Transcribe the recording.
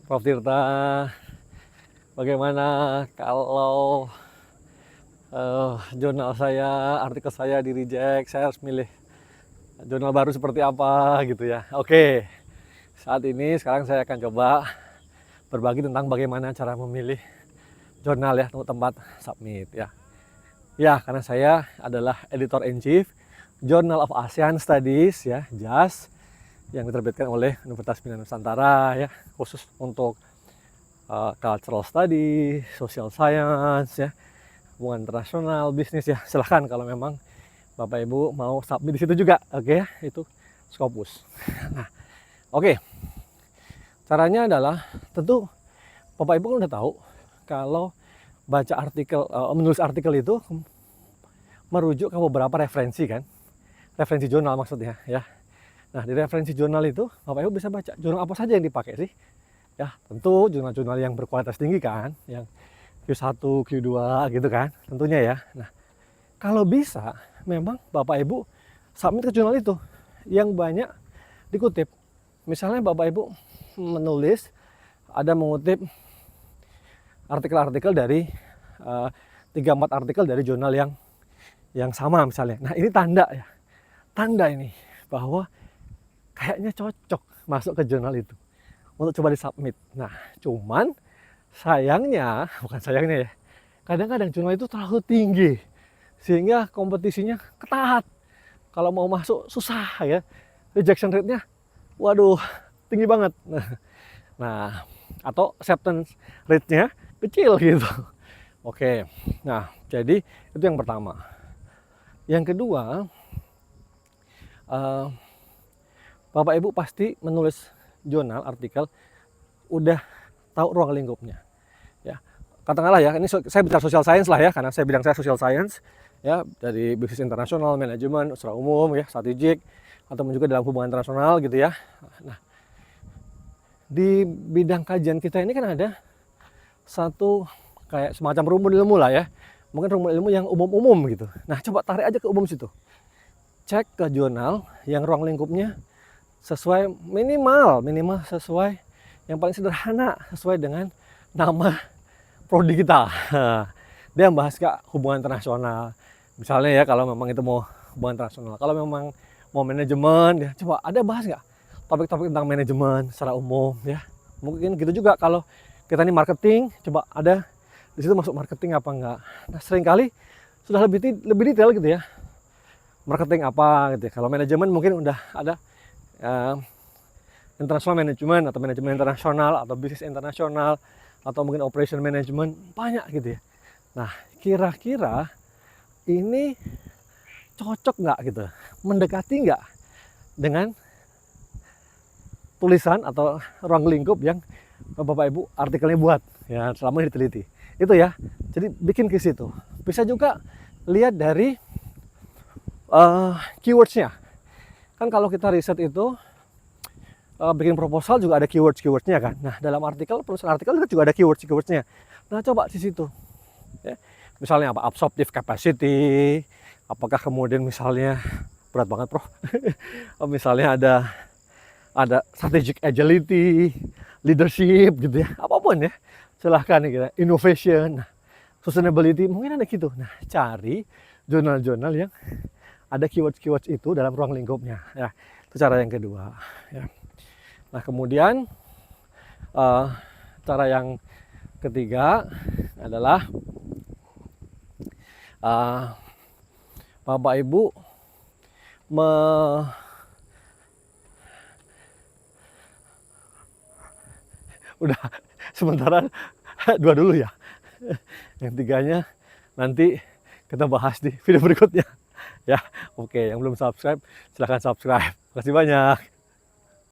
Prof Tirta, bagaimana kalau jurnal saya, artikel saya di reject, saya harus milih jurnal baru seperti apa gitu ya. Oke, sekarang saya akan coba berbagi tentang bagaimana cara memilih jurnal ya untuk tempat submit ya. Ya, karena saya adalah editor in chief Journal of ASEAN Studies ya, JAS, yang diterbitkan oleh Universitas Minang Nusantara ya, khusus untuk cultural study, social science ya, hubungan internasional, bisnis ya. Silahkan kalau memang Bapak Ibu mau submit di situ juga, oke ya, itu Scopus. Nah, oke. Caranya adalah tentu Bapak Ibu kan udah tahu kalau baca artikel, menulis artikel itu merujuk ke beberapa referensi kan, referensi jurnal maksudnya ya. Nah, di referensi jurnal itu Bapak Ibu bisa baca jurnal apa saja yang dipakai sih. Ya, tentu jurnal-jurnal yang berkualitas tinggi kan, yang Q1, Q2 gitu kan, tentunya ya. Nah, kalau bisa memang Bapak Ibu submit ke jurnal itu yang banyak dikutip. Misalnya Bapak Ibu menulis, ada mengutip artikel-artikel dari 3-4 artikel dari jurnal yang sama misalnya. Nah, ini tanda ya. Tanda ini bahwa kayaknya cocok masuk ke jurnal itu untuk coba disubmit. Nah, cuman sayangnya, bukan sayangnya ya, kadang-kadang jurnal itu terlalu tinggi sehingga kompetisinya ketat. Kalau mau masuk susah ya, rejection rate-nya waduh tinggi banget. Nah, atau acceptance rate-nya kecil gitu. Oke, nah jadi itu yang pertama. Yang kedua, Bapak Ibu pasti menulis jurnal artikel udah tahu ruang lingkupnya ya. Katakanlah ya, ini saya bicara social science lah ya, karena saya bidang saya social science ya, dari bisnis internasional, manajemen secara umum ya, strategik, atau juga dalam hubungan internasional gitu ya. Nah, di bidang kajian kita ini kan ada satu kayak semacam rumpun ilmu lah ya, mungkin rumpun ilmu yang umum-umum gitu. Nah, coba tarik aja ke umum situ, cek ke jurnal yang ruang lingkupnya sesuai minimal sesuai yang paling sederhana, sesuai dengan nama prodi kita. Dia membahas ke hubungan internasional misalnya ya, kalau memang itu mau hubungan internasional. Kalau memang mau manajemen ya, coba ada bahas nggak topik-topik tentang manajemen secara umum ya. Mungkin gitu juga kalau kita ini marketing, coba ada di situ masuk marketing apa enggak. Nah, seringkali sudah lebih detail gitu ya, marketing apa gitu ya. Kalau manajemen mungkin udah ada international management atau manajemen internasional atau bisnis internasional atau mungkin operation management, banyak gitu ya. Nah, kira-kira ini cocok nggak gitu, mendekati nggak dengan tulisan atau ruang lingkup yang Bapak Ibu artikelnya buat ya, selama ini diteliti itu ya. Jadi bikin ke situ. Bisa juga lihat dari keywordsnya. Kan kalau kita riset itu bikin proposal juga ada keywordsnya kan. Nah, dalam penulisan artikel juga ada keywordsnya. Nah, coba di situ ya. Misalnya apa, absorptive capacity, apakah kemudian misalnya berat banget Prof. Misalnya ada strategic agility, leadership gitu ya, apapun ya, silahkan ya, innovation, sustainability, mungkin ada gitu. Nah, cari jurnal-jurnal yang ada keywords itu dalam ruang lingkupnya ya. Itu cara yang kedua ya. Nah, kemudian cara yang ketiga adalah Bapak Ibu udah sementara dua dulu ya. Yang tiganya nanti kita bahas di video berikutnya ya. Oke, yang belum subscribe silahkan subscribe. Terima kasih banyak.